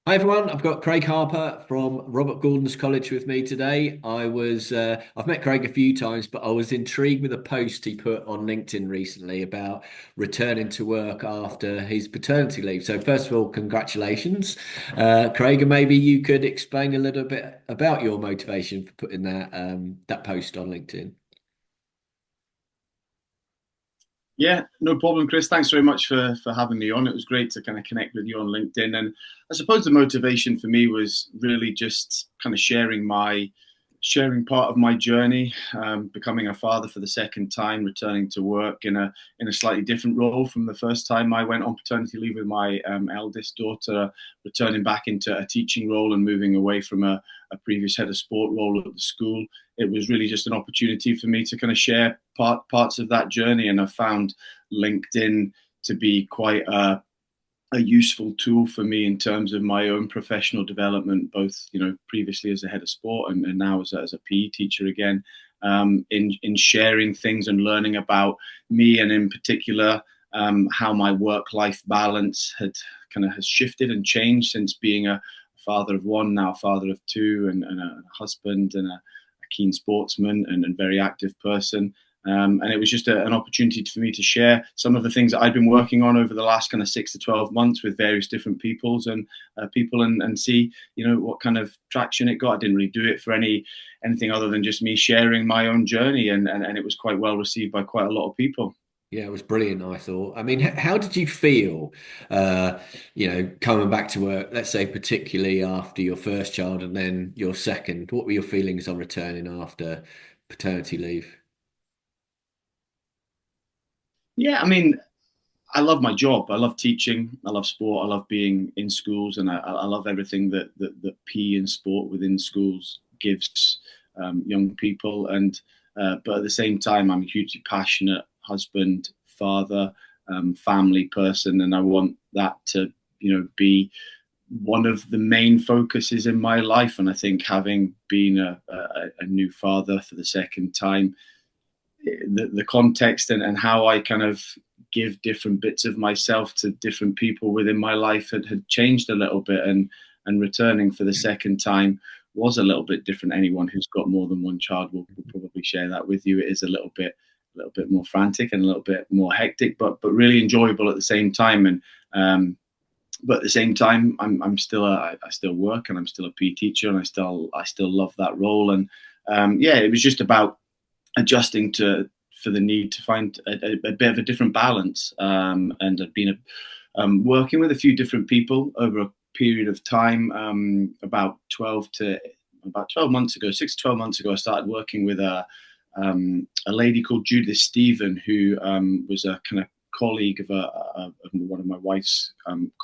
Hi everyone, I've got Craig Harper from Robert Gordon's College with me today. I've met Craig a few times, but I was intrigued with a post he put on LinkedIn recently about returning to work after his paternity leave. So first of all, congratulations, Craig, and maybe you could explain a little bit about your motivation for putting that post on LinkedIn. Yeah, no problem, Chris. Thanks very much for having me on. It was great to kind of connect with you on LinkedIn. And I suppose the motivation for me was really just kind of sharing part of my journey, becoming a father for the second time, returning to work in a slightly different role from the first time I went on paternity leave with my eldest daughter, returning back into a teaching role and moving away from a previous head of sport role at the school. It was really just an opportunity for me to kind of share parts of that journey, and I found LinkedIn to be quite a useful tool for me in terms of my own professional development, both previously as a head of sport and now as a PE teacher again, in sharing things and learning about me, and in particular how my work-life balance has shifted and changed since being a father of one, now father of two, and a husband and a keen sportsman and very active person. And it was just an opportunity for me to share some of the things that I'd been working on over the last kind of 6 to 12 months with various different people, and see what kind of traction it got. I didn't really do it for anything other than just me sharing my own journey, and it was quite well received by quite a lot of people. Yeah, it was brilliant, I thought. I mean, how did you feel, coming back to work, let's say particularly after your first child and then your second? What were your feelings on returning after paternity leave? Yeah, I mean, I love my job. I love teaching. I love sport. I love being in schools, and I love everything that PE and sport within schools gives young people. And but at the same time, I'm a hugely passionate husband, father, family person, and I want that to be one of the main focuses in my life. And I think having been a new father for the second time, the context and how I kind of give different bits of myself to different people within my life had changed a little bit, and returning for the second time was a little bit different. Anyone who's got more than one child will probably share that with you. It is a little bit more frantic and a little bit more hectic, but really enjoyable at the same time. And but at the same time, I still work, and I'm still a PE teacher, and I still love that role. And yeah, it was just about adjusting to for the need to find a bit of a different balance. And I've been working with a few different people over a period of time. About 12 months ago, 6 to 12 months ago, I started working with a lady called Judith Stephen, who was a kind of colleague of one of my wife's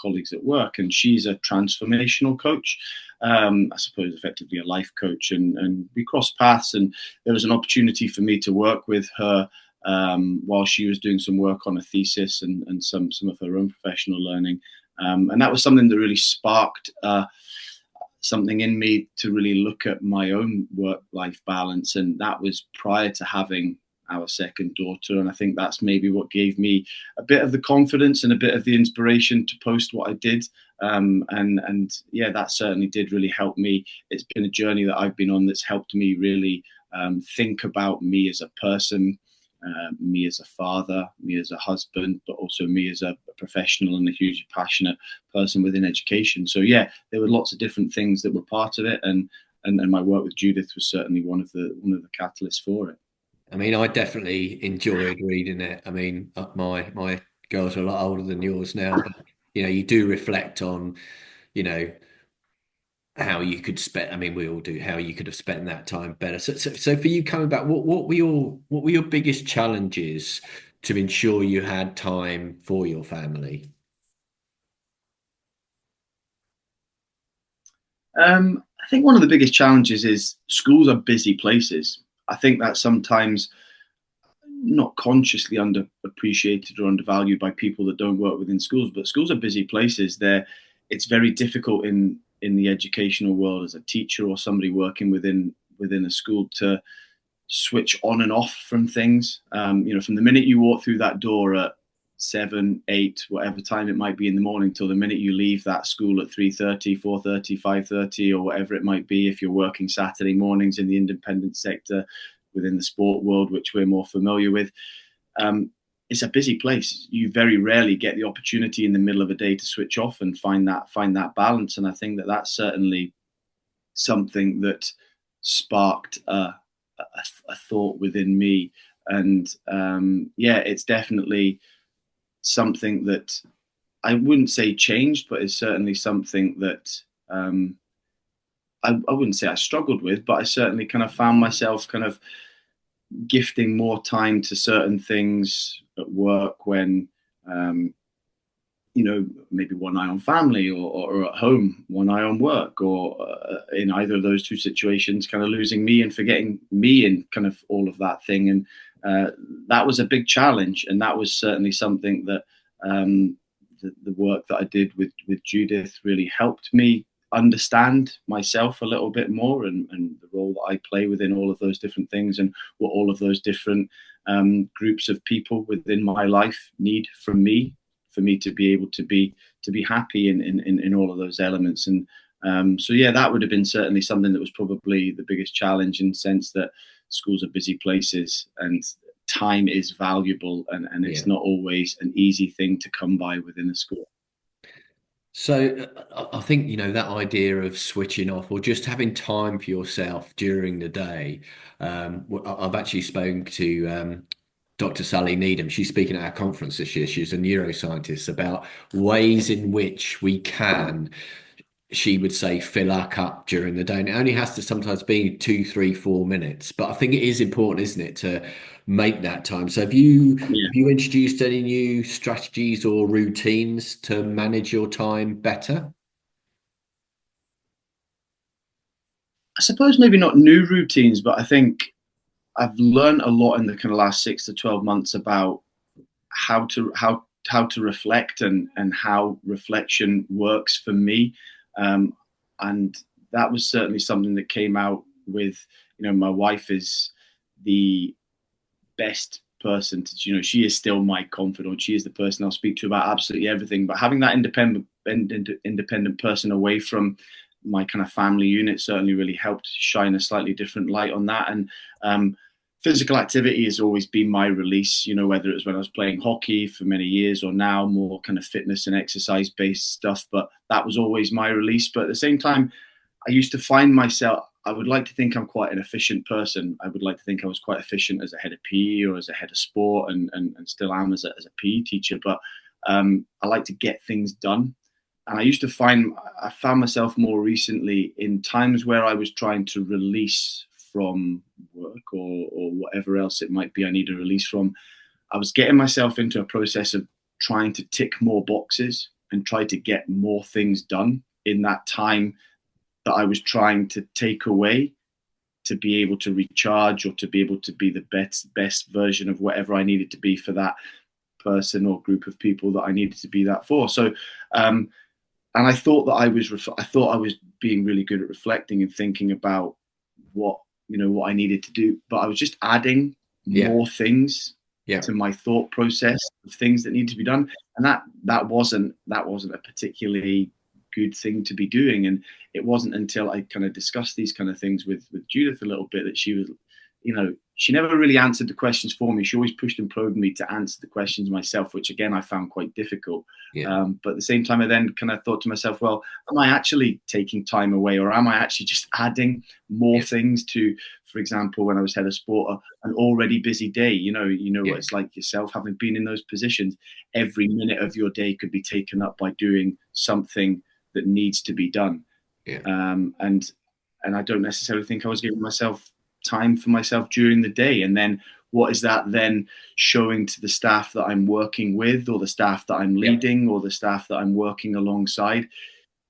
colleagues at work, and she's a transformational coach. I suppose effectively a life coach, and we crossed paths, and there was an opportunity for me to work with her while she was doing some work on a thesis and some of her own professional learning. And that was something that really sparked something in me to really look at my own work-life balance. And that was prior to having our second daughter. And I think that's maybe what gave me a bit of the confidence and a bit of the inspiration to post what I did. And yeah, that certainly did really help me. It's been a journey that I've been on that's helped me really think about me as a person, me as a father, me as a husband, but also me as a professional and a hugely passionate person within education. So yeah, there were lots of different things that were part of it, and my work with Judith was certainly one of the catalysts for it. I mean, I definitely enjoyed reading it. I mean, my girls are a lot older than yours now, but you do reflect on, you know, how you could spend. I mean, we all do. How you could have spent that time better. So for you coming back, what were your biggest challenges to ensure you had time for your family? I think one of the biggest challenges is schools are busy places. I think that sometimes not consciously underappreciated or undervalued by people that don't work within schools, but schools are busy places. It's very difficult in the educational world as a teacher or somebody working within a school to switch on and off from things. From the minute you walk through that door at 7, 8, whatever time it might be in the morning, till the minute you leave that school at 3:30, 4:30, 5:30, or whatever it might be, if you're working Saturday mornings in the independent sector within the sport world, which we're more familiar with. Um, it's a busy place. You very rarely get the opportunity in the middle of a day to switch off and find that balance. And I think that that's certainly something that sparked a thought within me. And yeah, it's definitely something that I wouldn't say changed, but it's certainly something that I wouldn't say I struggled with, but I certainly kind of found myself kind of gifting more time to certain things at work when um, maybe one eye on family, or at home, one eye on work, or in either of those two situations, kind of losing me and forgetting me in kind of all of that thing. And that was a big challenge. And that was certainly something that the work that I did with Judith really helped me understand myself a little bit more, and the role that I play within all of those different things, and what all of those different groups of people within my life need from me, for me to be able to be happy in all of those elements. And so yeah, that would have been certainly something that was probably the biggest challenge, in the sense that schools are busy places and time is valuable, and Yeah. it's not always an easy thing to come by within a school. So I think, that idea of switching off or just having time for yourself during the day. I've actually spoken to Dr. Sally Needham. She's speaking at our conference this year. She's a neuroscientist, about ways in which we can, she would say, fill our cup during the day. And it only has to sometimes be 2, 3, 4 minutes. But I think it is important, isn't it, to make that time. So have you Yeah, have you introduced any new strategies or routines to manage your time better? I suppose maybe not new routines, but I think I've learned a lot in the kind of last 6 to 12 months about how to reflect, and how reflection works for me. Um, and that was certainly something that came out with, my wife is the best person to, she is still my confidant. She is the person I'll speak to about absolutely everything. But having that independent person away from my kind of family unit certainly really helped shine a slightly different light on that. And physical activity has always been my release, whether it was when I was playing hockey for many years, or now more kind of fitness and exercise based stuff. But that was always my release. But at the same time, I used to find myself, I would like to think I'm quite an efficient person. I would like to think I was quite efficient as a head of PE, or as a head of sport, and still am as a PE teacher. But I like to get things done. And I found myself more recently in times where I was trying to release from work, or whatever else it might be I need a release from. I was getting myself into a process of trying to tick more boxes and try to get more things done in that time that I was trying to take away, to be able to recharge, or to be able to be the best version of whatever I needed to be for that person or group of people that I needed to be that for. So, and I thought that I thought I was being really good at reflecting and thinking about what what I needed to do, but I was just adding Yeah, more things yeah, to my thought process of things that need to be done, and that wasn't a particularly good thing to be doing. And it wasn't until I kind of discussed these kind of things with Judith a little bit, that she was, she never really answered the questions for me. She always pushed and probed me to answer the questions myself, which again I found quite difficult. yeah, But at the same time, I then kind of thought to myself, well, am I actually taking time away, or am I actually just adding more yeah, things to, for example, when I was head of sport, an already busy day? You know what yeah, it's like yourself, having been in those positions. Every minute of your day could be taken up by doing something that needs to be done. yeah, And I don't necessarily think I was giving myself time for myself during the day. And then what is that then showing to the staff that I'm working with, or the staff that I'm yeah, leading, or the staff that I'm working alongside?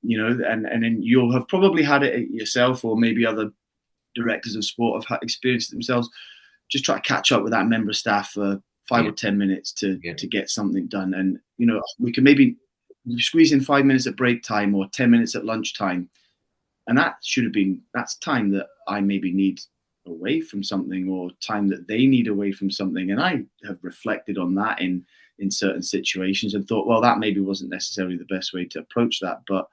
And then you'll have probably had it yourself, or maybe other directors of sport have experienced it themselves. Just try to catch up with that member of staff for five yeah, or 10 minutes to yeah, to get something done. And we can maybe squeeze in 5 minutes at break time, or 10 minutes at lunchtime, and that's time that I maybe need away from something, or time that they need away from something. And I have reflected on that in certain situations and thought, well, that maybe wasn't necessarily the best way to approach that. But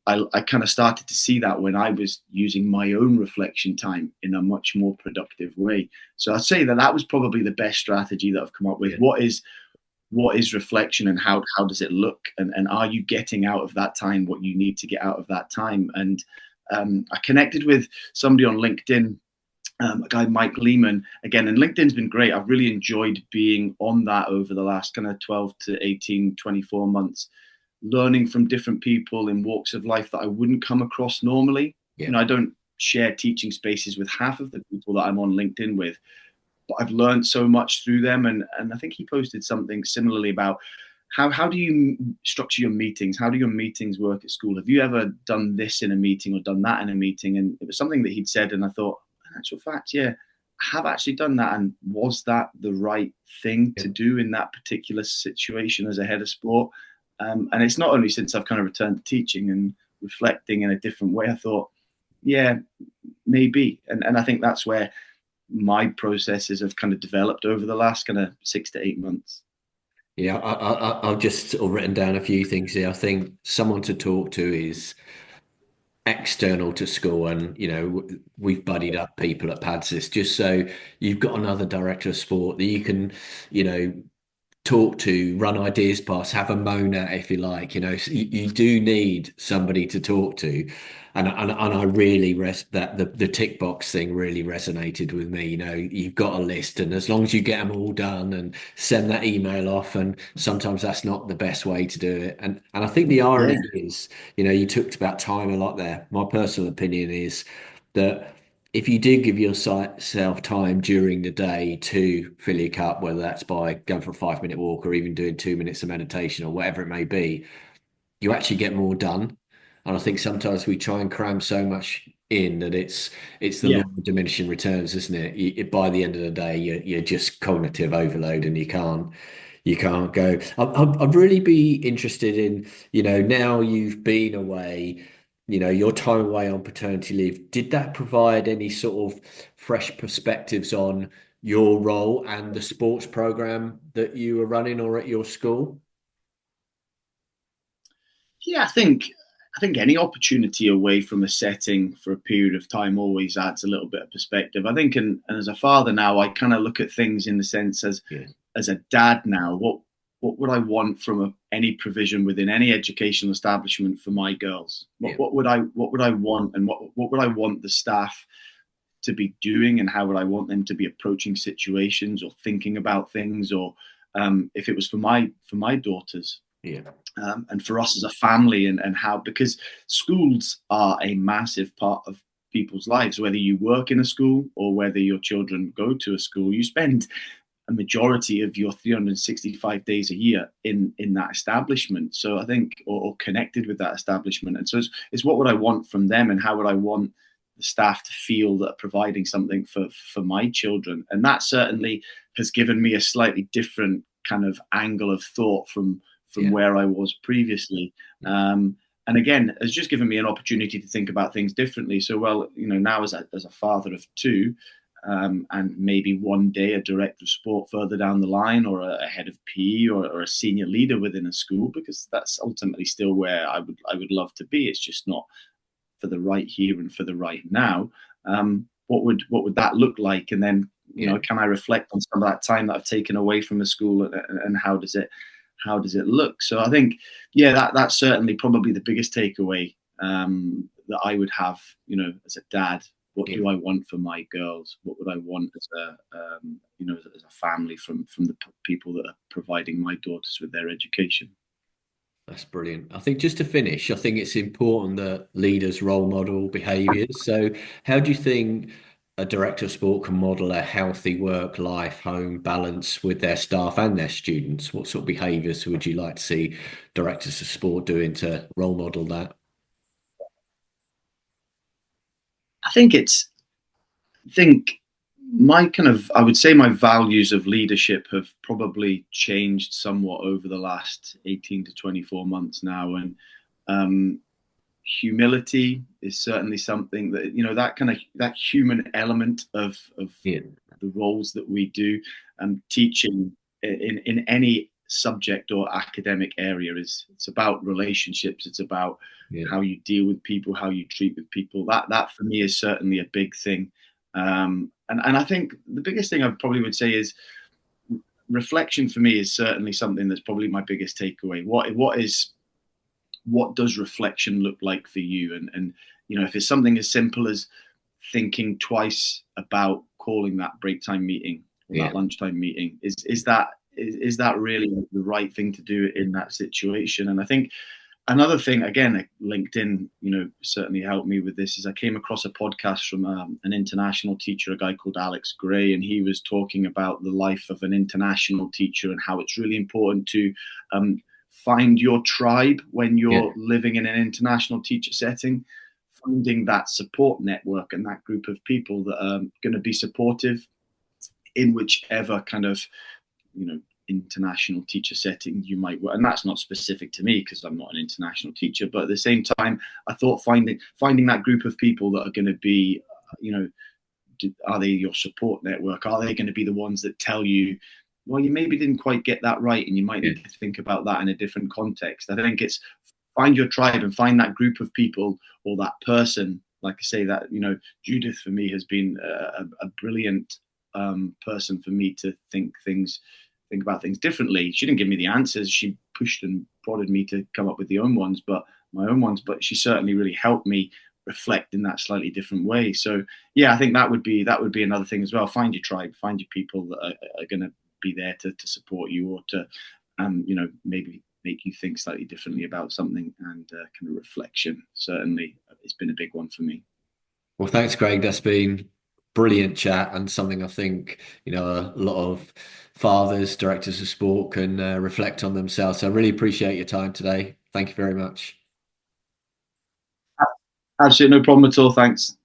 I kind of started to see that when I was using my own reflection time in a much more productive way. So I'd say that that was probably the best strategy that I've come up with. Yeah. What is reflection, and how does it look, and are you getting out of that time what you need to get out of that time? And I connected with somebody on LinkedIn, a guy, Mike Lehman, again, and LinkedIn's been great. I've really enjoyed being on that over the last kind of 12 to 18, 24 months, learning from different people in walks of life that I wouldn't come across normally. Yeah. I don't share teaching spaces with half of the people that I'm on LinkedIn with, but I've learned so much through them. And I think he posted something similarly about how do you structure your meetings? How do your meetings work at school? Have you ever done this in a meeting or done that in a meeting? And it was something that he'd said, and I thought, in actual fact, yeah, I have actually done that. And was that the right thing Yeah. to do in that particular situation as a head of sport? And it's not only since I've kind of returned to teaching and reflecting in a different way, I thought, yeah, maybe. And I think that's where my processes have kind of developed over the last kind of 6 to 8 months. Yeah, I've just sort of written down a few things here. I think someone to talk to is external to school, and we've buddied up people at Padsis just so you've got another director of sport that you can, you know, talk to, run ideas past, have a moan at if you like. So you do need somebody to talk to, and I really that the tick box thing really resonated with me. You've got a list, and as long as you get them all done and send that email off, and sometimes that's not the best way to do it. And I think the Yeah, irony is, you talked about time a lot there. My personal opinion is that if you do give yourself time during the day to fill your cup, whether that's by going for a 5 minute walk or even doing 2 minutes of meditation or whatever it may be, you actually get more done. And I think sometimes we try and cram so much in that it's the law yeah, of diminishing returns, isn't it? By the end of the day, you're just cognitive overload, and you can't go. I'd really be interested in, now you've been away, your time away on paternity leave. Did that provide any sort of fresh perspectives on your role and the sports program that you were running or at your school? yeah. I think any opportunity away from a setting for a period of time always adds a little bit of perspective. I think, and as a father now, I kind of look at things in the sense Yeah, as a dad now, what would I want from any provision within any educational establishment for my girls? yeah, What would I want, and what would I want the staff to be doing, and how would I want them to be approaching situations or thinking about things, or if it was for my daughters, yeah, and for us as a family, and how, because schools are a massive part of people's lives, whether you work in a school or whether your children go to a school, you spend a majority of your 365 days a year in that establishment. So I think, or connected with that establishment. And so it's what would I want from them, and how would I want the staff to feel that are providing something for my children? And that certainly has given me a slightly different kind of angle of thought from yeah, where I was previously. And again, it's just given me an opportunity to think about things differently. So, well, now as a father of two, and maybe one day a director of sport further down the line, or a head of PE, or a senior leader within a school, because that's ultimately still where I would love to be. It's just not for the right here and for the right now. What would that look like? And then, yeah. can I reflect on some of that time that I've taken away from the school, and how does it look? So I think, yeah, that's certainly probably the biggest takeaway, that I would have, as a dad. What Yeah. do I want for my girls? What would I want as a family from the people that are providing my daughters with their education? That's brilliant. I think just to finish, I think it's important that leaders role model behaviours. So, how do you think a director of sport can model a healthy work-life home balance with their staff and their students? What sort of behaviours would you like to see directors of sport doing to role model that? I think think I would say my values of leadership have probably changed somewhat over the last 18 to 24 months now. And humility is certainly something that, that kind of that human element of Yeah, the roles that we do. Teaching in any subject or academic area is it's about relationships. It's about yeah, how you deal with people, how you treat with people. That for me is certainly a big thing. And I think the biggest thing I probably would say is reflection for me is certainly something that's probably my biggest takeaway. What does reflection look like for you? And if it's something as simple as thinking twice about calling that break time meeting or yeah, that lunchtime meeting, is that really the right thing to do in that situation? And I think another thing, again, LinkedIn, certainly helped me with this. Is I came across a podcast from an international teacher, a guy called Alex Gray, and he was talking about the life of an international teacher and how it's really important to find your tribe when yeah, you're living in an international teacher setting. Finding that support network and that group of people that are going to be supportive in whichever kind of you know international teacher setting you might work. And that's not specific to me because I'm not an international teacher, but at the same time I thought finding that group of people that are going to be you know are they your support network, are they going to be the ones that tell you, well, you maybe didn't quite get that right and you might yeah, need to think about that in a different context. I think it's find your tribe and find that group of people or that person. Like I say, that Judith for me has been a brilliant person for me to think about things differently. She didn't give me the answers. She pushed and prodded me to come up with my own ones. But she certainly really helped me reflect in that slightly different way. So yeah, I think that would be another thing as well. Find your tribe, find your people that are going to be there to support you or to maybe make you think slightly differently about something. And kind of reflection certainly it's been a big one for me. well, thanks, Craig. That's been brilliant chat and something I think, a lot of fathers, directors of sport can reflect on themselves. So I really appreciate your time today. Thank you very much. Absolutely no problem at all. Thanks.